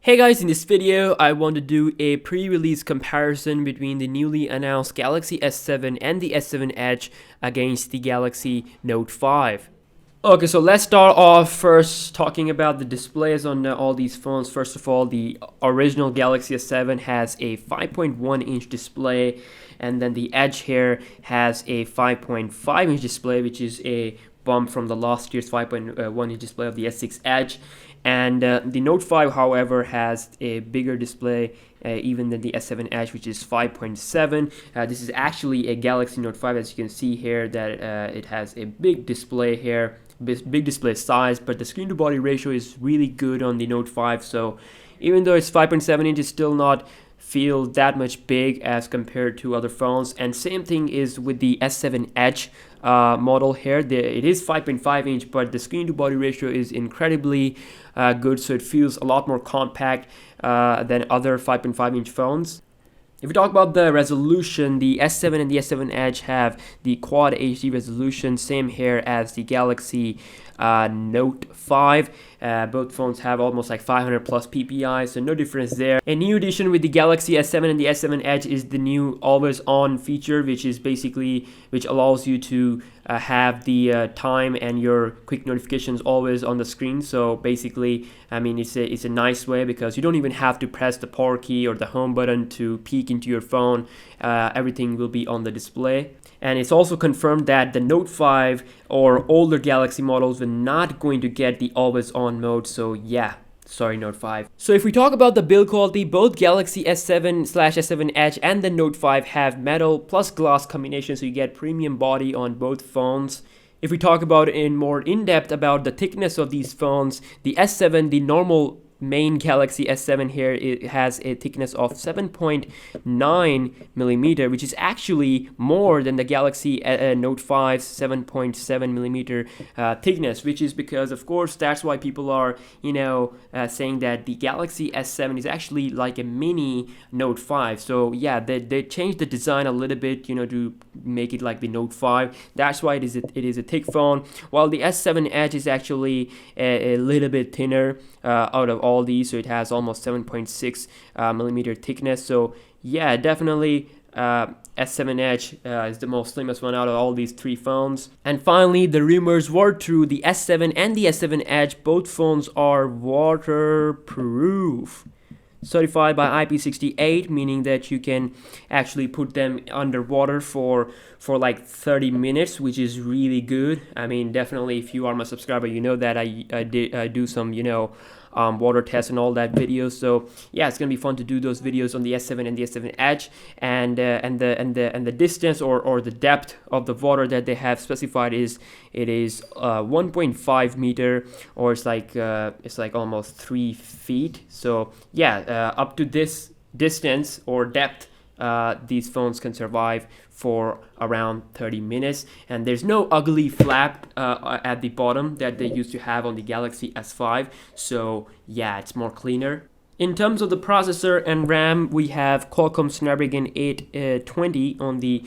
Hey guys, in this video I want to do a pre-release comparison between the newly announced Galaxy S7 and the S7 Edge against the Galaxy Note 5. Okay, so let's start off first talking about the displays on all these phones. First of all, the original Galaxy S7 has a 5.1 inch display, and then the Edge here has a 5.5 inch display, which is a bump from the last year's 5.1 inch display of the S6 Edge. And the Note 5, however, has a bigger display even than the S7 Edge, which is 5.7. This is actually a Galaxy Note 5, as you can see here, that it has a big display here, big display size, but the screen to body ratio is really good on the Note 5. So even though it's 5.7 inch, it's still not feel that much big as compared to other phones. And same thing is with the S7 Edge model here. It is 5.5 inch, but the screen to body ratio is incredibly good, so it feels a lot more compact than other 5.5 inch phones. If we talk about the resolution, the S7 and the S7 Edge have the Quad HD resolution, same here as the Galaxy Note 5. Both phones have almost like 500 plus PPI, so no difference there. A new addition with the Galaxy S7 and the S7 Edge is the new always on feature, which allows you to have the time and your quick notifications always on the screen. So basically, I mean, it's a nice way because you don't even have to press the power key or the home button to peek into your phone. Everything will be on the display. And it's also confirmed that the Note 5 or older Galaxy models are not going to get the always on mode. So yeah, sorry Note 5. So if we talk about the build quality, both Galaxy S7/S7 Edge and the Note 5 have metal plus glass combination, so you get premium body on both phones. If we talk about in depth about the thickness of these phones, the S7, the normal main Galaxy S7 here, it has a thickness of 7.9 millimeter, which is actually more than the Galaxy Note 5's 7.7 millimeter thickness, which is because, of course, that's why people are saying that the Galaxy S7 is actually like a mini Note 5. So yeah, they changed the design a little bit, to make it like the Note 5. That's why it is a thick phone, while the S7 Edge is actually a little bit thinner out of all these, so it has almost 7.6 millimeter thickness. So yeah, definitely S7 Edge is the most slimmest one out of all these three phones. And finally, the rumors were true. The S7 and the S7 Edge, both phones are waterproof, certified by IP68, meaning that you can actually put them underwater for like 30 minutes, which is really good. I mean, definitely, if you are my subscriber, you know that I do some water tests and all that videos. So yeah, it's gonna be fun to do those videos on the S7 and the S7 Edge, and the distance or the depth of the water that they have specified is 1.5 meter, or it's like almost 3 feet. So yeah, up to this distance or depth, these phones can survive for around 30 minutes, and there's no ugly flap at the bottom that they used to have on the Galaxy S5. So yeah, it's more cleaner. In terms of the processor and RAM, we have Qualcomm Snapdragon 820 on the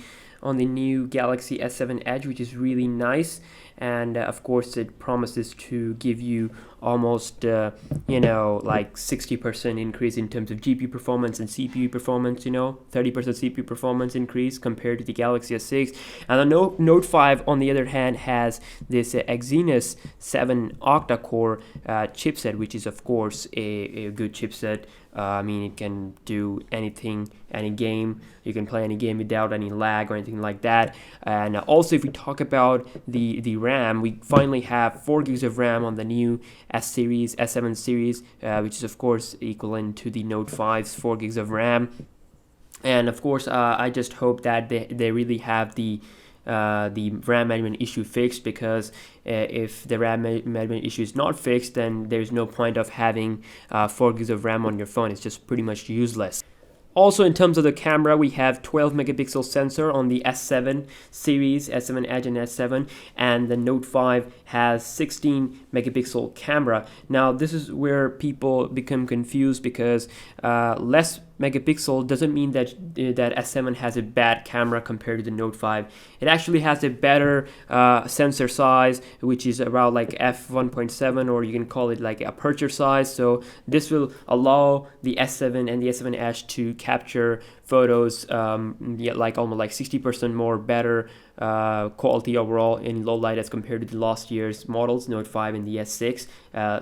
new Galaxy S7 Edge, which is really nice. And of course, it promises to give you almost like 60% increase in terms of GPU performance and CPU performance, 30% CPU performance increase compared to the Galaxy S6. And the Note 5, on the other hand, has this Exynos 7 octa-core chipset, which is of course a good chipset. I mean, it can do anything, any game. You can play any game without any lag or anything like that. And also, if we talk about the RAM, we finally have 4 gigs of RAM on the new S7 series, which is of course equivalent to the Note 5's 4 gigs of RAM. And of course, I just hope that they really have the RAM management issue fixed, because if the RAM management issue is not fixed, then there's no point of having 4 gigs of RAM on your phone. It's just pretty much useless. Also, in terms of the camera, we have 12 megapixel sensor on the S7 series, S7 Edge and S7, and the Note 5 has 16 megapixel camera. Now, this is where people become confused, because less megapixel doesn't mean that that S7 has a bad camera compared to the Note 5. It actually has a better sensor size, which is around like f1.7, or you can call it like aperture size. So this will allow the S7 and the S7 Edge to capture photos like almost like 60% more better quality overall in low light as compared to the last year's models, Note 5 and the S6.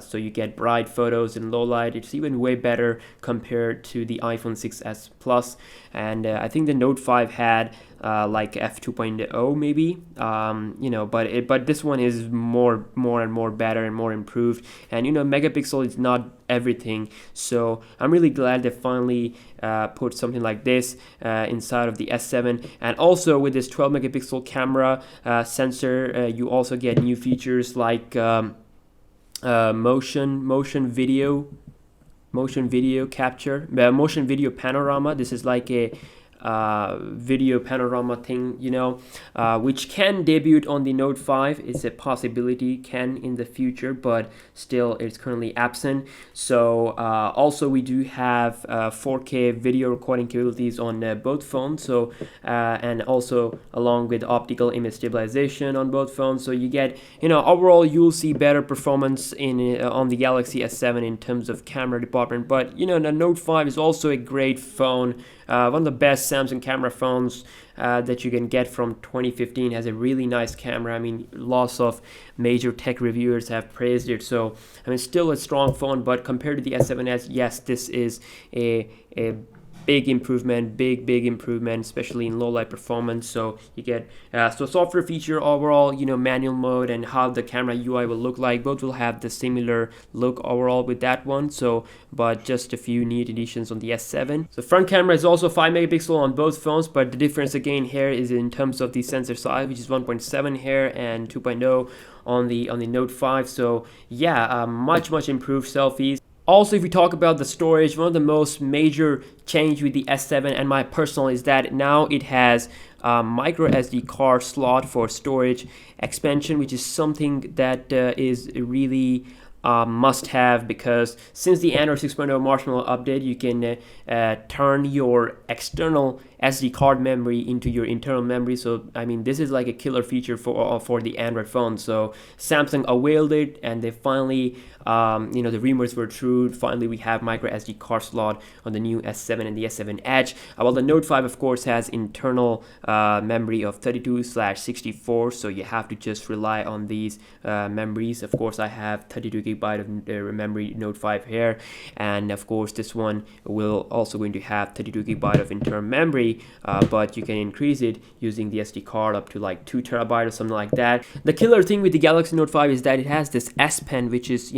So you get bright photos in low light. It's even way better compared to the iPhone 6s Plus. And I think the Note 5 had like f2.0 maybe, but this one is more and more better and more improved. And megapixel is not everything, so I'm really glad they finally put something like this inside of the S7. And also with this 12 megapixel camera sensor, you also get new features like motion video capture, motion video panorama. This is like a video panorama thing, which can debut on the Note 5. It's a possibility, can in the future, but still it's currently absent. So also we do have 4K video recording capabilities on both phones, so and also along with optical image stabilization on both phones. So you get, overall you'll see better performance in on the Galaxy S7 in terms of camera department. But the Note 5 is also a great phone. One of the best Samsung camera phones that you can get from 2015. Has a really nice camera. I mean, lots of major tech reviewers have praised it. So, I mean, still a strong phone, but compared to the S7s, yes, this is a big improvement, especially in low light performance. So you get software feature overall, manual mode and how the camera UI will look like. Both will have the similar look overall with that one. So, but just a few neat additions on the S7. So front camera is also 5 megapixel on both phones, but the difference again here is in terms of the sensor size, which is 1.7 here and 2.0 on the Note 5. So yeah, much improved selfies. Also, if we talk about the storage, one of the most major change with the S7 and my personal is that now it has micro SD card slot for storage expansion, which is something that is really must have, because since the Android 6.0 Marshmallow update, you can turn your external SD card memory into your internal memory. So I mean, this is like a killer feature for the Android phone. So Samsung availed it, and they finally the rumors were true. Finally, we have micro SD card slot on the new S7 and the S7 Edge. While the Note 5 of course has internal memory of 32/64, so you have to just rely on these memories. Of course, I have 32 gigabyte of memory Note 5 here, and of course this one will also going to have 32 gigabyte of internal memory, but you can increase it using the SD card up to like 2 terabyte or something like that. The killer thing with the Galaxy Note 5 is that it has this S Pen, which is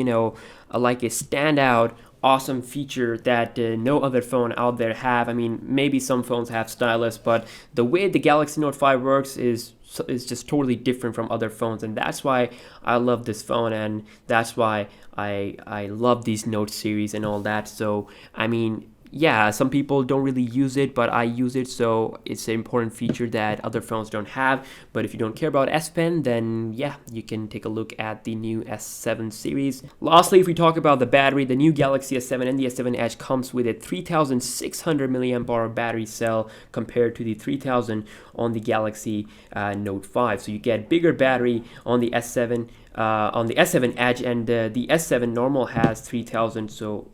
like a standout awesome feature that no other phone out there have. I mean, maybe some phones have stylus, but the way the Galaxy Note 5 works is just totally different from other phones, and that's why I love this phone, and that's why I love these Note series and all that. So I mean, yeah, some people don't really use it, but I use it, so it's an important feature that other phones don't have. But if you don't care about S Pen, then yeah, you can take a look at the new S7 series. Lastly, if we talk about the battery, the new Galaxy S7 and the S7 Edge comes with a 3600 milliamp hour battery cell compared to the 3000 on the Galaxy Note 5. So you get bigger battery on the S7 Edge, and the S7 normal has 3000. So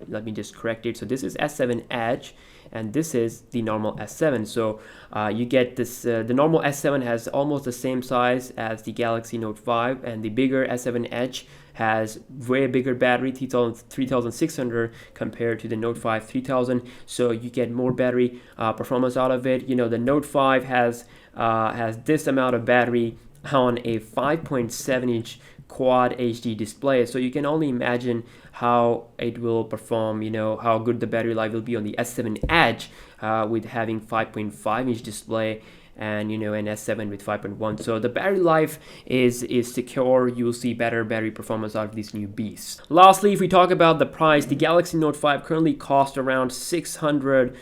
let me just correct it. So this is S7 Edge, and this is the normal S7. So you get this, the normal S7 has almost the same size as the Galaxy Note 5, and the bigger S7 Edge has way bigger battery, 3600 compared to the Note 5 3000. So you get more battery performance out of it. The Note 5 has this amount of battery on a 5.7 inch quad HD display, so you can only imagine how it will perform, how good the battery life will be on the S7 Edge with having 5.5 inch display and an S7 with 5.1. So the battery life is secure. You'll see better battery performance out of these new beasts. Lastly, if we talk about the price, the Galaxy Note 5 currently costs around $600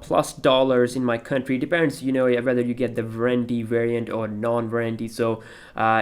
plus dollars in my country. It depends, whether you get the warranty variant or non-warranty. So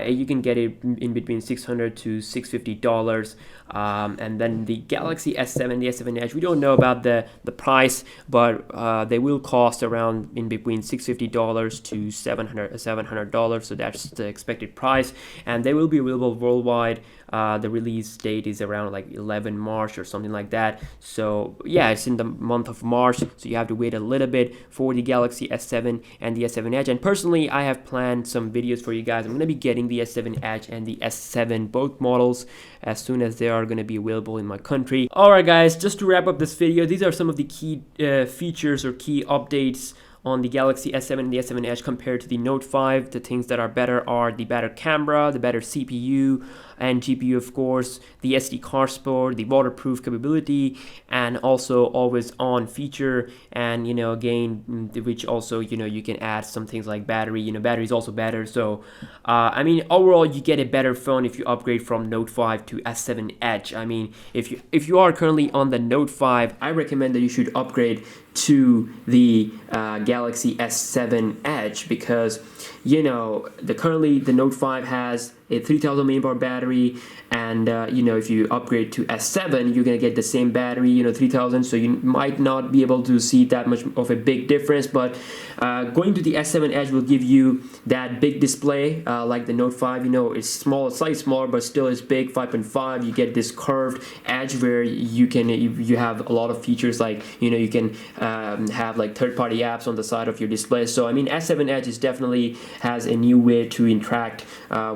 you can get it in between $600 to $650. And then the Galaxy S7, the S7 Edge, we don't know about the price, but they will cost around in between $650 to $700. So that's the expected price, and they will be available worldwide. The release date is around like 11 March or something like that. So yeah, it's in the month of March, so you have to wait a little bit for the Galaxy S7 and the S7 Edge. And personally, I have planned some videos for you guys. I'm going to be getting the S7 Edge and the S7, both models, as soon as they are going to be available in my country. Alright guys, just to wrap up this video, these are some of the key features or key updates on the Galaxy S7 and the S7 Edge compared to the Note 5. The things that are better are the better camera, the better CPU and GPU, of course, the SD card support, the waterproof capability, and also always on feature. And again, which also you can add some things like battery. Battery is also better. So I mean, overall, you get a better phone if you upgrade from Note 5 to S7 Edge. I mean, if you are currently on the Note 5, I recommend that you should upgrade to the Galaxy S7 Edge, because currently the Note 5 has a 3000 mAh battery, and if you upgrade to S7, you're gonna get the same battery, 3000, so you might not be able to see that much of a big difference. But going to the S7 Edge will give you that big display, like the Note 5. It's small, slightly smaller, but still it's big, 5.5. You get this curved edge where you have a lot of features, like you can have like third-party apps on the side of your display. So I mean, S7 Edge is definitely has a new way to interact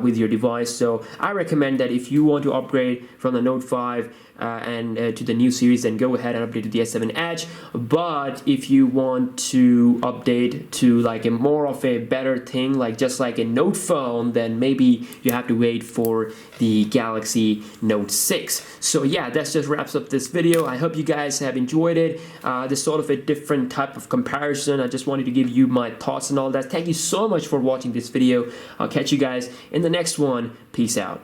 with your device. So I recommend that if you want to upgrade from the Note 5 and to the new series, then go ahead and update to the S7 Edge. But if you want to update to like a more of a better thing, like just like a Note phone, then maybe you have to wait for the Galaxy Note 6. So yeah, that just wraps up this video. I hope you guys have enjoyed it. This sort of a different type of comparison. I just wanted to give you my thoughts and all that. Thank you so much for watching this video. I'll catch you guys in the next one. Peace out.